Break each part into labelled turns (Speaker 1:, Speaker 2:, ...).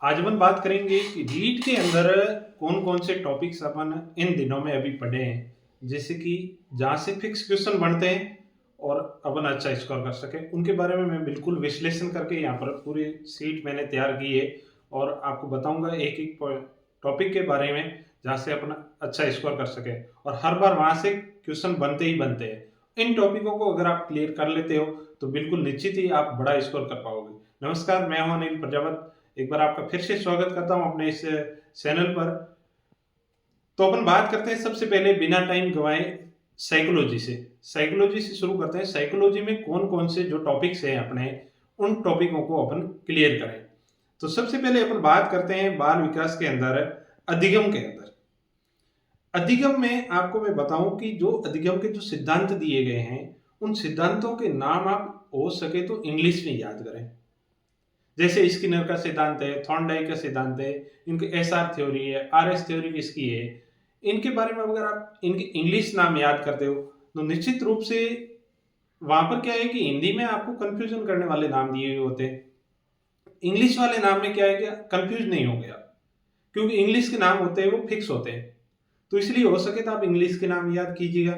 Speaker 1: आज अपन बात करेंगे कि रीट के अंदर कौन कौन से टॉपिक्स अपन इन दिनों में अभी पढ़े हैं, जैसे कि जहाँ से फिक्स क्वेश्चन बनते हैं और अपन अच्छा स्कोर कर सके उनके बारे में मैं बिल्कुल विश्लेषण करके यहाँ पर पूरी सीट मैंने तैयार की है और आपको बताऊंगा एक एक टॉपिक के बारे में जहाँ से अपन अच्छा स्कोर कर सके और हर बार वहाँ से क्वेश्चन बनते ही बनते हैं। इन टॉपिकों को अगर आप क्लियर कर लेते हो तो बिल्कुल निश्चित ही आप बड़ा स्कोर कर पाओगे। नमस्कार, मैं हूं अनिल प्रजापत। एक बार आपका फिर से स्वागत करता हूं अपने इस चैनल पर। तो अपन बात करते हैं सबसे पहले बिना टाइम गवाए साइकोलॉजी से। साइकोलॉजी से शुरू करते हैं। साइकोलॉजी में कौन कौन से जो टॉपिक्स हैं अपने, उन टॉपिकों को अपन क्लियर करें। तो सबसे पहले अपन बात करते हैं बाल विकास के अंदर अधिगम के अंदर। अधिगम में आपको मैं बताऊं कि जो अधिगम के जो सिद्धांत दिए गए हैं, उन सिद्धांतों के नाम आप हो सके तो इंग्लिश में याद करें। जैसे स्किनर का सिद्धांत है, थॉर्नडाइक का सिद्धांत है, इनके एसआर थ्योरी है, आरएस थ्योरी किसकी है, इनके बारे में अगर आप इनके इंग्लिश नाम याद करते हो तो निश्चित रूप से वहां पर क्या है कि हिंदी में आपको कंफ्यूजन करने वाले नाम दिए हुए होते हैं। इंग्लिश वाले नाम में क्या है कि कंफ्यूज नहीं हो गया, क्योंकि इंग्लिश के नाम होते हैं वो फिक्स होते हैं। तो इसलिए हो सके तो आप इंग्लिश के नाम याद कीजिएगा।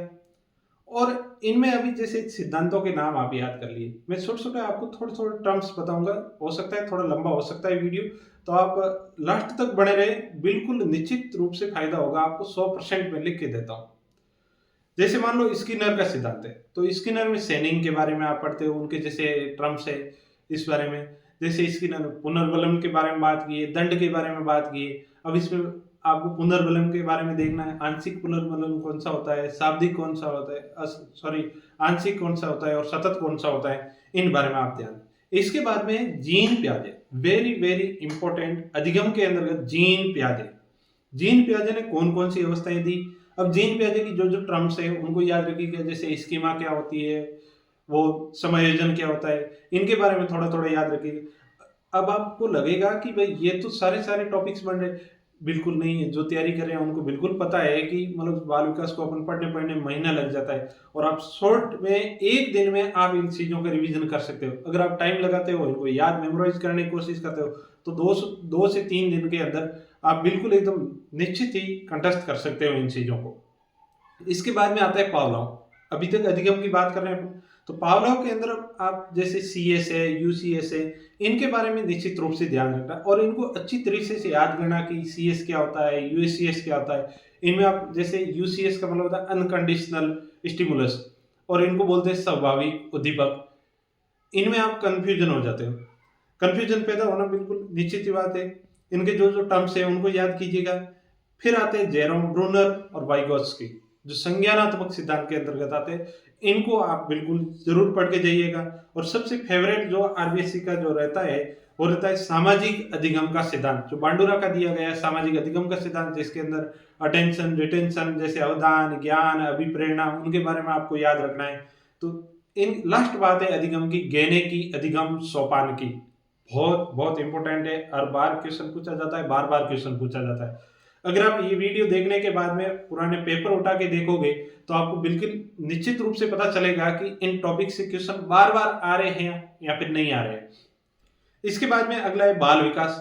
Speaker 1: और इनमें अभी जैसे सिद्धांतों के नाम आप याद कर लिए, मैं छोटे छोटे आपको थोड़े थोड़े टर्म्स बताऊंगा। हो सकता है थोड़ा लंबा हो सकता है वीडियो, तो आप लास्ट तक बने रहे, बिल्कुल निश्चित रूप से फायदा होगा आपको। 100% में लिख के देता हूँ। जैसे मान लो स्किनर का सिद्धांत है, तो स्किनर में सैनिंग के बारे में आप पढ़ते हो, उनके जैसे टर्म्स है इस बारे में। जैसे स्किनर पुनर्बलम के बारे में बात की है, दंड के बारे में बात की है। अब इसमें आपको पुनर्बलम के बारे में देखना है, आंशिक पुनर्बलम कौन सा होता है, शाब्दिक कौन सा होता है, सॉरी आंशिक कौन सा होता है और सतत कौन सा होता है, इन बारे में आप ध्यान। इसके बाद में जीन प्याजे, वेरी वेरी इंपॉर्टेंट। अधिगम के अंतर्गत जीन प्याजे, जीन पियाजे ने कौन कौन सी अवस्थाएं दी। अब जीन पियाजे की जो जो टर्म्स है उनको याद रखिएगा। जैसे स्कीमा क्या होती है, वो समायोजन क्या होता है, इनके बारे में थोड़ा थोड़ा याद रखिएगा। अब आपको लगेगा कि भाई ये तो सारे सारे टॉपिक्स बन रहे, बिल्कुल नहीं है। जो तैयारी कर रहे हैं उनको बिल्कुल पता है कि मतलब बाल विकास को अपन पढ़ने पढ़ने महीना लग जाता है और आप शॉर्ट में एक दिन में आप इन चीजों का रिवीजन कर सकते हो। अगर आप टाइम लगाते हो, इनको याद मेमोराइज करने की कोशिश करते हो, तो 2 से 3 दिन के अंदर आप बिल्कुल एकदम निश्चित ही कंठस्थ कर सकते हो इन चीजों को। इसके बाद में आता है पावलाव। अभी तक अधिगम की बात कर रहे हैं अपन, तो पावलाव के अंदर आप जैसे सीएस है, यूसीएस है, इनके बारे में निश्चित रूप से ध्यान रखना और इनको अच्छी तरीके से याद करना कि सीएस क्या होता है, यूएससीएस क्या होता है। इनमें आप जैसे यूसीएस का मतलब होता है अनकंडीशनल स्टिमुलस और इनको बोलते हैं स्वाभाविक उद्दीपक। इनमें आप कंफ्यूजन हो जाते हो। कंफ्यूजन पैदा होना बिल्कुल निश्चित ही बात है। इनके जो जो टर्म्स है उनको याद कीजिएगा। फिर आते हैं जेरोम ब्रूनर और वाइगोत्स्की, जो संज्ञानात्मक सिद्धांत के अंतर्गत आते हैं। इनको आप बिल्कुल जरूर पढ़ के जाइएगा। और सबसे फेवरेट जो आरबीएससी का जो रहता है वो रहता है सामाजिक अधिगम का सिद्धांत, जो बांडुरा का दिया गया है सामाजिक अधिगम का सिद्धांत, जिसके अंदर अटेंशन, रिटेंशन, जैसे अवधान, ज्ञान, अभिप्रेरणा, उनके बारे में आपको याद रखना है। तो इन लास्ट बात है अधिगम की, गहने की, अधिगम सोपान की। बहुत बहुत इंपॉर्टेंट है, हर बार क्वेश्चन पूछा जाता है, बार बार क्वेश्चन पूछा जाता है। अगर आप ये वीडियो देखने के बाद में पुराने पेपर उठा के देखोगे तो आपको बिल्कुल निश्चित रूप से पता चलेगा कि इन टॉपिक से क्वेश्चन बार बार आ रहे हैं या फिर नहीं आ रहे हैं। इसके बाद में अगला है बाल विकास।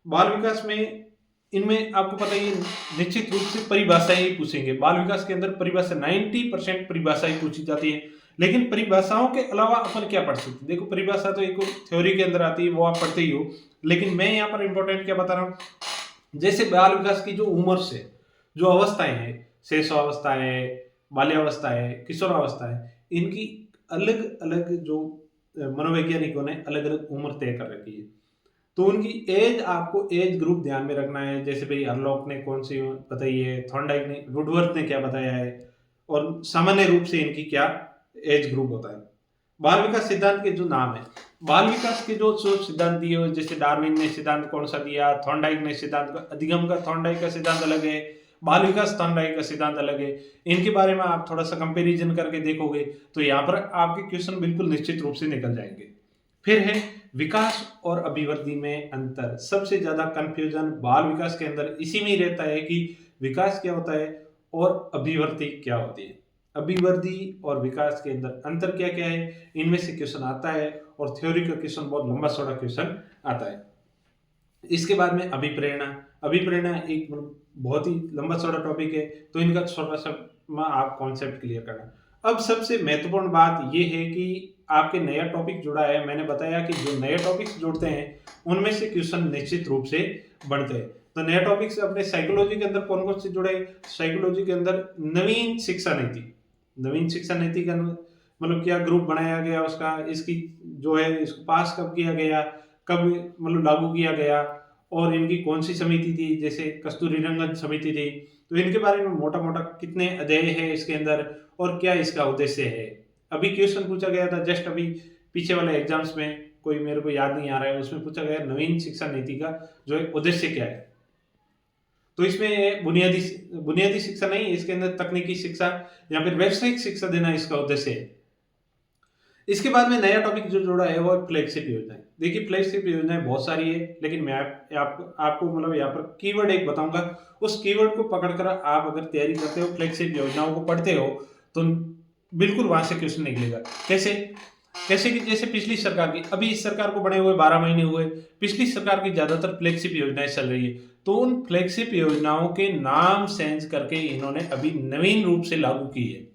Speaker 1: बाल विकास में इनमें आपको पता ही निश्चित रूप से परिभाषाएं ही पूछेंगे। बाल विकास के अंदर परिभाषा 90% परिभाषाएं पूछी जाती है। लेकिन परिभाषाओं के अलावा अपन क्या पढ़ सकते हैं? देखो, परिभाषा तो एक थ्योरी के अंदर आती है, वो आप पढ़ते ही हो। लेकिन मैं यहाँ पर इंपॉर्टेंट क्या बता रहा हूँ, जैसे बाल विकास की जो उम्र से जो अवस्थाएं हैं, शैशवावस्था है, बाल्यावस्था है, किशोरावस्था है, इनकी अलग अलग जो मनोवैज्ञानिकों ने अलग अलग उम्र तय कर रखी है। तो उनकी एज, आपको एज ग्रुप ध्यान में रखना है। जैसे भाई हरलॉक ने कौन सी बताई है, थॉर्नडाइक ने, वुडवर्थ ने क्या बताया है, और सामान्य रूप से इनकी क्या एज ग्रुप होता है। बाल विकास सिद्धांत के जो नाम है, बाल विकास के जो जो सिद्धांत दिए हुए, जैसे डार्विन ने सिद्धांत कौन सा दिया, थॉर्नडाइक ने सिद्धांत, अधिगम का थॉर्नडाइक का सिद्धांत अलग है, बाल विकास थॉर्नडाइक का सिद्धांत अलग है। इनके बारे में आप थोड़ा सा कंपेरिजन करके देखोगे तो यहाँ पर आपके क्वेश्चन बिल्कुल निश्चित रूप से निकल जाएंगे। फिर है विकास और अभिवृद्धि में अंतर। सबसे ज्यादा कंफ्यूजन बाल विकास के अंदर इसी में ही रहता है कि विकास क्या होता है और अभिवृद्धि क्या होती है। अभिवृद्धि और विकास के अंदर अंतर क्या क्या है, इनमें से क्वेश्चन आता है और थ्योरी का क्वेश्चन बहुत लंबा चौड़ा क्वेश्चन आता है। इसके बाद में अभिप्रेरणा। अभिप्रेरणा एक बहुत ही लंबा चौड़ा टॉपिक है, तो इनका छोटा सा आप कॉन्सेप्ट क्लियर करना। अब सबसे महत्वपूर्ण बात ये है कि आपके नया टॉपिक जुड़ा है, मैंने बताया कि जो नए टॉपिक्स जुड़ते हैं उनमें से क्वेश्चन निश्चित रूप से बनते हैं। तो नया टॉपिक्स अपने साइकोलॉजी के अंदर कौन कौन से जुड़े? साइकोलॉजी के अंदर नवीन शिक्षा नीति। नवीन शिक्षा नीति का क्या ग्रुप बनाया गया उसका, इसकी जो है इसको पास कब किया गया, कब लागू किया गया, और इनकी कौन सी समिति थी, जैसे कस्तूरी रंगन समिति थी। तो इनके बारे में मोटा मोटा कितने अध्याय है इसके अंदर और क्या इसका उद्देश्य है। अभी क्वेश्चन पूछा गया था जस्ट अभी पीछे वाले एग्जाम्स में, कोई मेरे को याद नहीं आ रहा है, उसमें पूछा गया नवीन शिक्षा नीति का जो है उद्देश्य क्या है। तो इसमें बुनियादी शिक्षा नहीं, इसके अंदर तकनीकी शिक्षा या फिर व्यावसायिक शिक्षा देना इसका उद्देश्य है। इसके बाद में नया टॉपिक जो जोड़ा है वो फ्लैगशिप योजनाएं। देखिए फ्लैगशिप योजनाएं बहुत सारी है, लेकिन मैं आपको यहाँ पर कीवर्ड एक बताऊंगा। उस कीवर्ड को पकड़कर आप अगर तैयारी करते हो, फ्लैगशिप योजनाओं को पढ़ते हो, तो बिल्कुल वहां से क्वेश्चन निकलेगा। कैसे? कि जैसे पिछली सरकार की, अभी इस सरकार को बने हुए 12 महीने हुए, पिछली सरकार की ज्यादातर फ्लैगशिप योजनाएं चल रही है, तो उन फ्लैगशिप योजनाओं के नाम चेंज करके इन्होंने अभी नवीन रूप से लागू की है।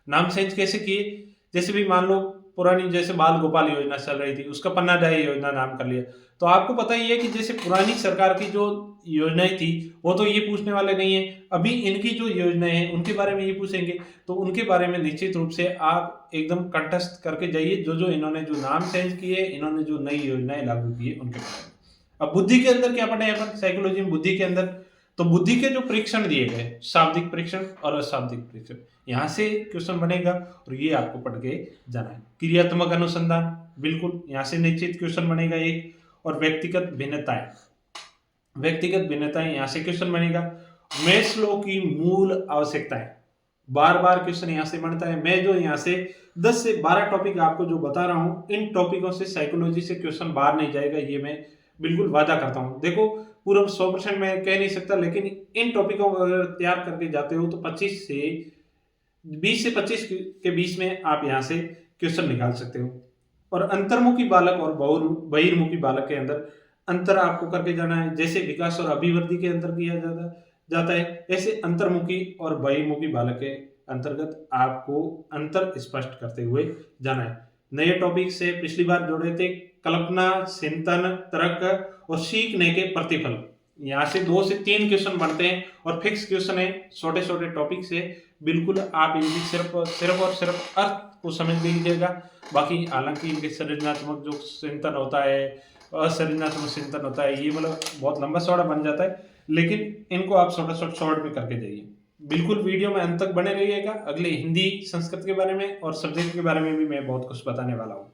Speaker 1: नाम चेंज कैसे किए? जैसे भी मान लो पुरानी जैसे बाल गोपाल योजना चल रही थी, उसका पन्नादायी योजना नाम कर लिया। तो आपको पता ही है कि जैसे पुरानी सरकार की जो योजनाएं थी वो तो ये पूछने वाले नहीं है, अभी इनकी जो योजनाएं हैं उनके बारे में ये पूछेंगे। तो उनके बारे में निश्चित रूप से आप एकदम कंठस्थ करके जाइए, जो इन्होंने जो नाम चेंज किए, इन्होंने जो नई योजनाएं लागू की है उनके बारे में। अब बुद्धि के अंदर क्या पढ़े अपन साइकोलॉजी में? बुद्धि के अंदर तो बुद्धि के जो परीक्षण दिए गए, शाब्दिक परीक्षण और अशाब्दिक परीक्षण, यहाँ से क्वेश्चन बनेगा और ये आपको पढ़ के जाना है। क्रियात्मक अनुसंधान, बिल्कुल यहाँ से निश्चित क्वेश्चन बनेगा एक। और व्यक्तिगत भिन्नताएं यहाँ से क्वेश्चन बनेगा। मैस्लो की मूल आवश्यकताएं, बार बार क्वेश्चन यहाँ से बनता है। मैं जो यहाँ से 10 से 12 टॉपिक आपको जो बता रहा हूँ, इन टॉपिकों से साइकोलॉजी से क्वेश्चन बाहर नहीं जाएगा, ये मैं बिल्कुल वादा करता हूँ। देखो पूरा 100% मैं कह नहीं सकता, लेकिन इन टॉपिकों को अगर तैयार करके जाते हो तो 20 से 25 के बीच में आप यहाँ से क्वेश्चन निकाल सकते हो। और अंतर्मुखी बालक और बहिर्मुखी बालक के अंदर अंतर आपको करके जाना है। जैसे विकास और अभिवृद्धि के अंतर किया जाता है, ऐसे अंतर्मुखी और बहिर्मुखी बालक के अंतर्गत आपको अंतर स्पष्ट करते हुए जाना है। नए टॉपिक से पिछली बार जोड़े थे कल्पना, चिंतन, तर्क और सीखने के प्रतिफल। यहाँ से 2 से 3 क्वेश्चन बनते हैं और फिक्स क्वेश्चन है, छोटे छोटे टॉपिक से। बिल्कुल आप इनकी सिर्फ और सिर्फ अर्थ को समझ लीजिएगा। बाकी हालांकि इनके सृजनात्मक जो चिंतन होता है, असृजनात्मक चिंतन होता है, ये बहुत लंबा चौड़ा बन जाता है, लेकिन इनको आप शॉर्ट में करके जाइए। बिल्कुल वीडियो में अंत तक बने रहिएगा। अगले हिंदी संस्कृत के बारे में और सब्जेक्ट के बारे में भी मैं बहुत कुछ बताने वाला हूँ।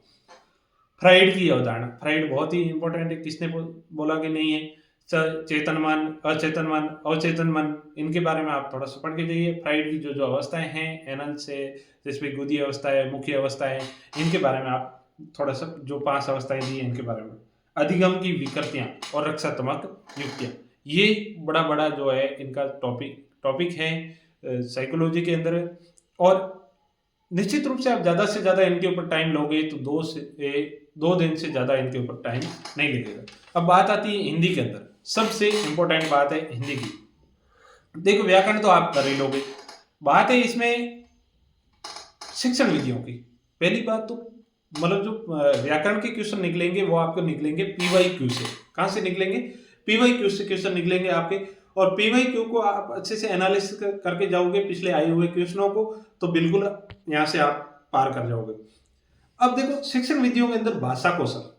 Speaker 1: फ्राइड की अवधारणा, फ्राइड बहुत ही इंपॉर्टेंट है, किसने बोला कि नहीं है। चेतन मन, अचेतन मन, अवचेतन मन, इनके बारे में आप थोड़ा सा पढ़ के जाइए। फ्राइड की जो अवस्थाएं हैं, एनल से जिसमें गुदी अवस्था है, मुख्य अवस्था है, इनके बारे में आप थोड़ा सा जो 5 अवस्थाएं दी है इनके बारे में। अधिगम की विकृतियां और रक्षात्मक युक्तियां, ये बड़ा जो है इनका टॉपिक है साइकोलॉजी के अंदर। और निश्चित रूप से आप ज्यादा से ज्यादा इनके ऊपर टाइम लोगे तो 2 दिन से ज्यादा इनके ऊपर टाइम नहीं लगेगा। अब बात आती है हिंदी के अंदर, सबसे इंपॉर्टेंट बात है हिंदी की। देखो व्याकरण तो आप कर ही लोगे, बात है इसमें शिक्षण विधियों की। पहली बात तो जो व्याकरण के क्वेश्चन निकलेंगे वो आपको निकलेंगे PYQ से। कहां से निकलेंगे? PYQ से क्वेश्चन निकलेंगे आपके। और PYQ को आप अच्छे से एनालिसिस करके जाओगे पिछले आए हुए क्वेश्चनों को, तो बिल्कुल यहां से आप पार कर जाओगे। अब देखो शिक्षण विधियों के अंदर भाषा कौशल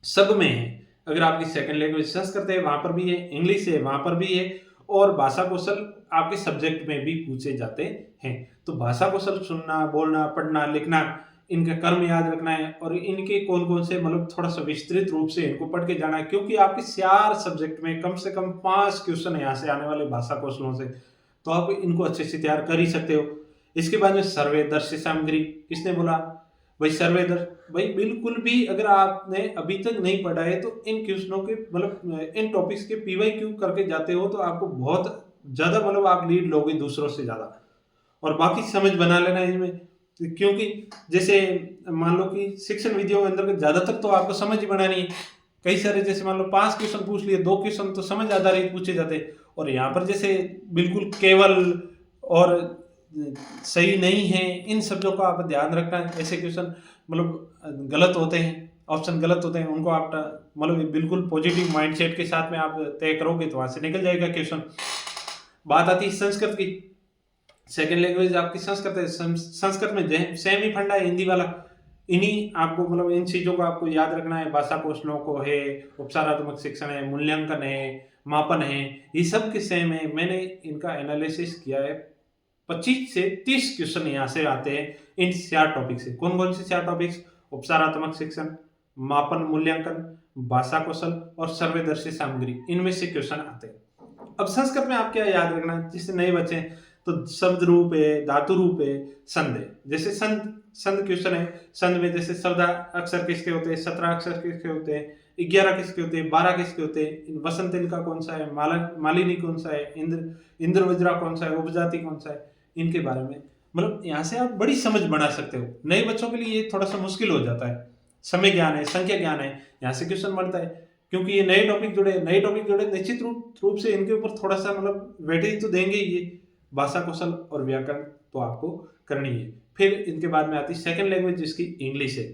Speaker 1: सब में है। अगर आपकी सेकंड लैंग्वेज संस्कृत है वहां पर भी है, इंग्लिश है वहां पर भी है, और भाषा कौशल आपके सब्जेक्ट में भी पूछे जाते हैं। तो भाषा कौशल सुनना, बोलना, पढ़ना, लिखना, इनका कर्म याद रखना है, और इनके कौन कौन से थोड़ा सा विस्तृत रूप से इनको पढ़ के जाना है, क्योंकि आपके 4 सब्जेक्ट में कम से कम 5 क्वेश्चन यहाँ से आने वाले भाषा कौशलों से, तो आप इनको अच्छे से तैयार कर ही सकते हो। इसके बाद में सर्वे दर्श सामग्री, किसने बोला भाई सर्वे दर्श? भाई बिल्कुल भी अगर आपने अभी तक नहीं पढ़ा है तो इन क्वेश्चनों के इन टॉपिक्स के PYQ करके जाते हो तो आपको बहुत ज्यादा आप लीड लोगे दूसरों से ज्यादा। और बाकी समझ बना लेना इसमें, क्योंकि जैसे मान लो कि शिक्षण विधियों के अंदर ज्यादातर तो आपको समझ ही बनानी है। कई सारे जैसे मान लो 5 क्वेश्चन पूछ लिए, 2 क्वेश्चन तो समझ आधारित पूछे जाते, और यहाँ पर जैसे बिल्कुल केवल और सही नहीं है, इन शब्दों का आप ध्यान रखना है। ऐसे क्वेश्चन मतलब गलत होते हैं, ऑप्शन गलत होते हैं, उनको आप मतलब बिल्कुल पॉजिटिव माइंडसेट के साथ में आप तय करोगे तो वहां से निकल जाएगा क्वेश्चन। बात आती है संस्कृत की। सेकंड लैंग्वेज आपकी संस्कृत है। संस्कृत में सेम ही फंडा है हिंदी वाला। इन्हीं आपको मतलब इन चीजों को आपको याद रखना है। भाषा कोश श्लोक है, उपचारात्मक शिक्षण है, मूल्यांकन है, मापन है, ये सब के सेम है। मैंने इनका एनालिसिस किया है, 25 से 30 क्वेश्चन यहाँ से आते हैं इन 4 टॉपिक से। कौन कौन से 4 टॉपिक्स? उपचारात्मक शिक्षण, मापन मूल्यांकन, भाषा कौशल और सर्वदर्शी सामग्री, इनमें से क्वेश्चन आते हैं। अब संस्कृत में आप क्या याद रखना, जिससे नए बच्चे तो शब्द रूप है, धातु रूप है, संध है। जैसे संध क्वेश्चन है, संध में जैसे 14 अक्षर किसके होते हैं, 17 अक्षर किसके होते हैं, 11 किसके होते हैं, 12 किसके होते हैं, वसंत इनका कौन सा है, मालिनी कौन सा है, इंद्र वज्रा कौन सा है, उपजाति कौन सा है, इनके बारे में मतलब यहाँ से आप बड़ी समझ बना सकते हो। नए बच्चों के लिए ये थोड़ा सा मुश्किल हो जाता है। समय ज्ञान है, संख्या ज्ञान है, यहाँ से क्वेश्चन बनता है, क्योंकि ये नए टॉपिक जुड़े निश्चित रूप से इनके ऊपर थोड़ा सा मतलब वेटेज तो देंगे ये। भाषा कौशल और व्याकरण तो आपको करनी है। फिर इनके बाद में आती है सेकंड लैंग्वेज, जिसकी इंग्लिश है।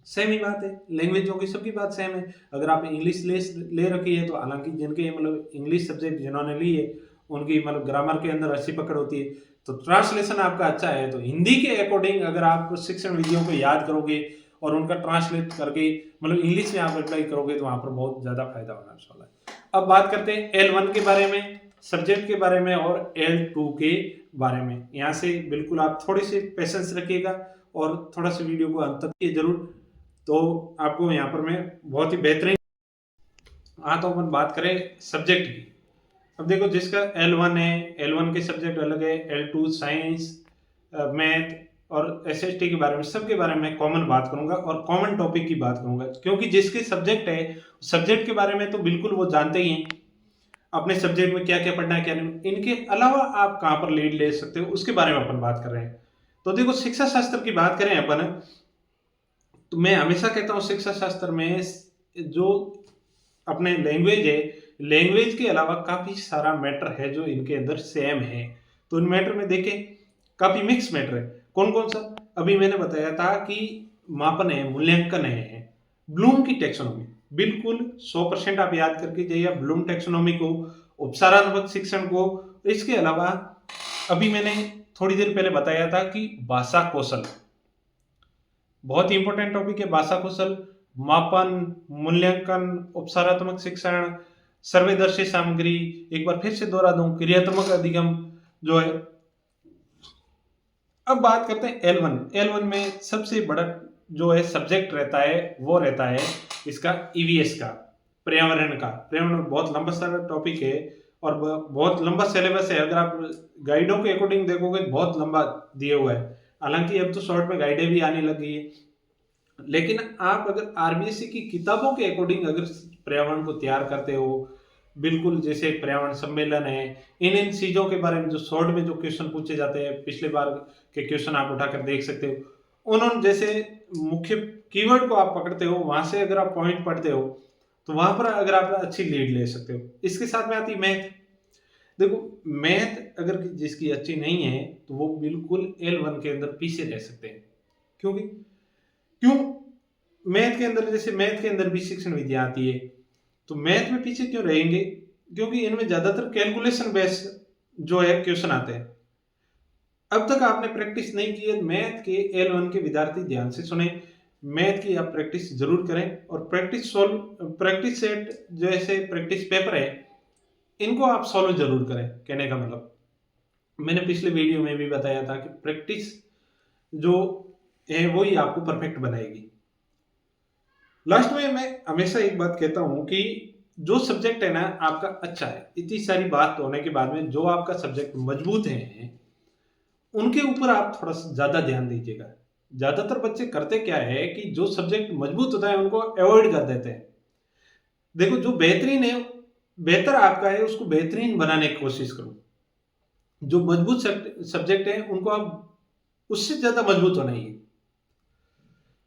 Speaker 1: सेम ही बात है, लैंग्वेजों की सबकी बात सेम है। अगर आप इंग्लिश ले रखी है तो हालांकि जिनके मतलब इंग्लिश सब्जेक्ट जिन्होंने ली है उनकी मतलब ग्रामर के अंदर अच्छी पकड़ होती है, तो ट्रांसलेशन आपका अच्छा है तो हिंदी के अकॉर्डिंग अगर आप शिक्षण विधियों को याद करोगे और उनका ट्रांसलेट करके मतलब इंग्लिश में आप अप्लाई करोगे तो वहां पर बहुत ज्यादा फायदा होना वाला है। अब बात करते हैं L1 के बारे में, सब्जेक्ट के बारे में, और L2 के बारे में। यहाँ से बिल्कुल आप थोड़ी सी पेशेंस रखिएगा और थोड़ा सा वीडियो को अंत तक जरूर, तो आपको यहाँ पर मैं बहुत ही बेहतरीन। हाँ, तो अपन बात करें सब्जेक्ट की। अब देखो, जिसका L1 है, L1 के सब्जेक्ट अलग है, L2 साइंस, मैथ और एसएसटी के बारे में, सबके बारे में कॉमन बात करूंगा और कॉमन टॉपिक की बात करूंगा, क्योंकि जिसके सब्जेक्ट है, सब्जेक्ट के बारे में तो बिल्कुल वो जानते ही हैं अपने सब्जेक्ट में क्या क्या पढ़ना है क्या नहीं। इनके अलावा आप कहाँ पर लीड ले सकते हो उसके बारे में अपन बात कर रहे हैं। तो देखो, शिक्षा शास्त्र की बात करें अपन, तो मैं हमेशा कहता हूँ शिक्षा शास्त्र में जो अपने लैंग्वेज है, लैंग्वेज के अलावा काफी सारा मैटर है जो इनके अंदर सेम है। तो इन मैटर में देखें काफी मिक्स मैटर है। कौन कौन सा? अभी मैंने बताया था कि मापन है, मूल्यांकन है, ब्लूम की टेक्सोनॉमी, बिल्कुल 100% आप याद करके जाइए ब्लूम टेक्सोनॉमी को, उपचारात्मक शिक्षण को। इसके अलावा अभी मैंने थोड़ी देर पहले बताया था कि भाषा कौशल बहुत ही इंपॉर्टेंट टॉपिक है। भाषा कौशल, मापन, मूल्यांकन, उपचारात्मक शिक्षण, सर्वदर्शी सामग्री, एक बार फिर से दोहरा दूं, क्रियात्मक अधिगम जो है। अब बात करते हैं L1। L1 में सबसे बड़ा जो है सब्जेक्ट रहता है वो रहता है इसका ईवीएस का, पर्यावरण का। पर्यावरण बहुत लंबा सारा टॉपिक है और बहुत लंबा सिलेबस है। अगर आप गाइडों के अकॉर्डिंग देखोगे बहुत लंबा दिया हुआ है। हालांकि अब तो शॉर्ट में गाइडें भी आने लग गई है, लेकिन आप अगर आरबीएससी की किताबों के अकॉर्डिंग अगर पर्यावरण को तैयार करते हो, बिल्कुल जैसे पर्यावरण सम्मेलन है, इन चीजों के बारे में जो शॉर्ट में जो क्वेश्चन पूछे जाते हैं, पिछले बार के क्वेश्चन आप उठाकर देख सकते हो। उन्होंने जैसे मुख्य कीवर्ड को आप पकड़ते हो, वहां से अगर आप पॉइंट पढ़ते हो तो वहां पर अगर आप अच्छी लीड ले सकते हो। इसके साथ में आती मैथ। देखो, मैथ अगर जिसकी अच्छी नहीं है तो वो बिल्कुल L1 के अंदर पीछे रह सकते हैं। क्योंकि क्यों? मैथ के अंदर, जैसे मैथ के अंदर भी शिक्षण विधियां आती है, तो मैथ में पीछे क्यों रहेंगे? क्योंकि इनमें ज्यादातर कैलकुलेशन बेस्ड जो है क्वेश्चन आते हैं। अब तक आपने प्रैक्टिस नहीं की है मैथ के, L1 के विद्यार्थी ध्यान से सुने, मैथ की आप प्रैक्टिस जरूर करें और प्रैक्टिस सेट जैसे प्रैक्टिस पेपर है इनको आप सॉल्व जरूर करें। कहने का मतलब मैंने पिछले वीडियो में भी बताया था कि प्रैक्टिस जो है वही आपको परफेक्ट बनाएगी। लास्ट में मैं हमेशा एक बात कहता हूं कि जो सब्जेक्ट है ना आपका अच्छा है, इतनी सारी बात होने के बाद में जो आपका सब्जेक्ट मजबूत है उनके ऊपर आप थोड़ा सा ज्यादा ध्यान दीजिएगा। ज्यादातर बच्चे करते क्या है कि जो सब्जेक्ट मजबूत होता है उनको अवॉइड कर देते हैं। देखो, जो बेहतरीन है, बेहतर आपका है, उसको बेहतरीन बनाने की कोशिश करो। जो मजबूत सब्जेक्ट है उनको आप उससे ज्यादा मजबूत होना ही।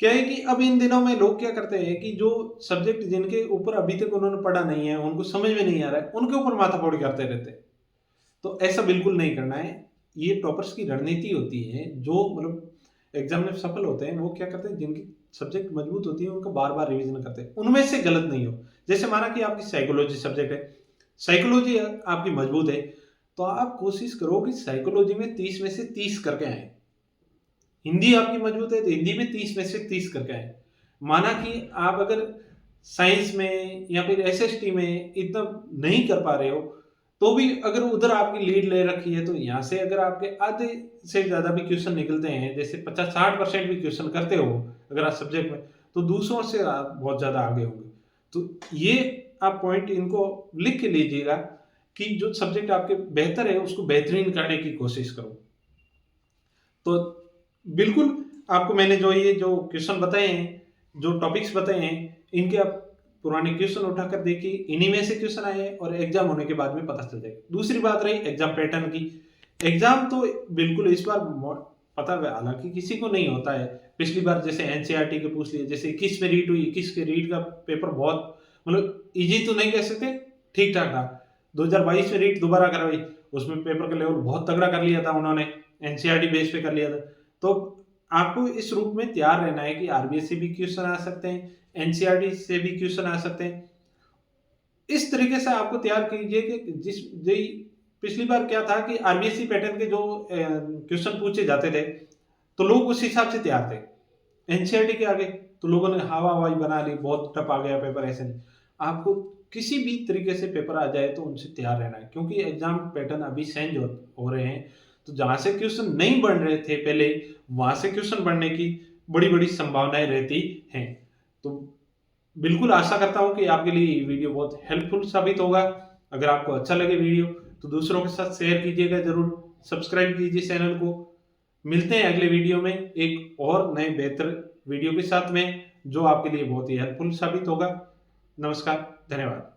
Speaker 1: क्या है कि अब इन दिनों में लोग क्या करते हैं कि जो सब्जेक्ट जिनके ऊपर अभी तक उन्होंने पढ़ा नहीं है, उनको समझ में नहीं आ रहा है, उनके ऊपर माथापौड़ी करते रहते हैं। तो ऐसा बिल्कुल नहीं करना है। ये टॉपर्स की रणनीति होती है, जो मतलब एग्ज़ाम में सफल होते हैं, वो क्या करते हैं, जिनकी सब्जेक्ट मजबूत होती है, उनको बार-बार रिवीज़न करते हैं। उनमें से गलत नहीं हो। जैसे माना कि आपकी साइकोलॉजी सब्जेक्ट है, साइकोलॉजी आपकी मजबूत है, तो आप कोशिश करो कि साइकोलॉजी में 30 में से 30 करके आएँ। हिंदी आपकी मजबूत है, तो हिंदी में 30 में से 30 करके आएँ। माना कि आप अगर साइंस में या फिर एसएसटी में इतना नहीं कर पा रहे हो, तो भी अगर उधर आपकी लीड ले रखी है, तो यहाँ से अगर आपके आधे से ज़्यादा भी क्वेश्चन निकलते हैं, जैसे 50-60% भी क्वेश्चन करते हो अगर आप सब्जेक्ट में, तो दूसरों से आप बहुत ज़्यादा आगे होंगे। तो ये आप पॉइंट इनको लिख के लीजिएगा कि जो सब्जेक्ट आपके बेहतर है, उसको बेहतरीन करने की कोशिश करो। तो बिल्कुल आपको मैंने जो क्वेश्चन बताए हैं, जो टॉपिक्स बताए हैं, इनके आप पुराने क्वेश्चन उठाकर देखिए, इन्हीं में से क्वेश्चन आए हैं और एग्जाम होने के बाद में पता चल जाएगा। दूसरी बात रही एग्जाम पैटर्न की, एग्जाम तो बिल्कुल इस बार पता है, हालांकि किसी को नहीं होता है। पिछली बार जैसे एनसीईआरटी के पूछ लिए, जैसे 21 में रीट हुई, 21 के रीट का पेपर बहुत मतलब इजी तो नहीं कह सकते, ठीक ठाक था। 2022 में रीट दोबारा करवाई, उसमें पेपर का लेवल बहुत तगड़ा कर लिया था उन्होंने, एनसीईआरटी बेस पे कर लिया था। तो आपको इस रूप में तैयार रहना है कि आरबीएस से भी क्वेश्चन आ सकते हैं, एनसीईआरटी से भी क्वेश्चन आ सकते हैं। इस तरीके से आपको तैयार कीजिए कि पिछली बार क्या था कि आरबीएससी पैटर्न के जो क्वेश्चन पूछे जाते थे, तो लोग उस हिसाब से तैयार थे। एनसीईआरटी के आगे तो लोगों ने हवा-हवाई बना ली, बहुत टफ आ गया पेपर, ऐसे नहीं। आपको किसी भी तरीके से पेपर आ जाए तो उनसे तैयार रहना है, क्योंकि एग्ज़ाम पैटर्न अभी चेंज हो रहे हैं। तो जहाँ से क्वेश्चन नहीं बन रहे थे पहले, वहाँ से क्वेश्चन बनने की बड़ी-बड़ी संभावनाएँ रहती हैं। तो बिल्कुल आशा करता हूँ कि आपके लिए ये वीडियो बहुत हेल्पफुल साबित होगा। अगर आपको अच्छा लगे वीडियो, तो दूसरों के साथ शेयर कीजिएगा ज़रूर, सब्सक्राइब कीजिए चैनल को। मिलते हैं अगले वीडियो में एक और नए बेहतर वीडियो के साथ में, जो आपके लिए बहुत ही हेल्पफुल साबित होगा। नमस्कार, धन्यवाद।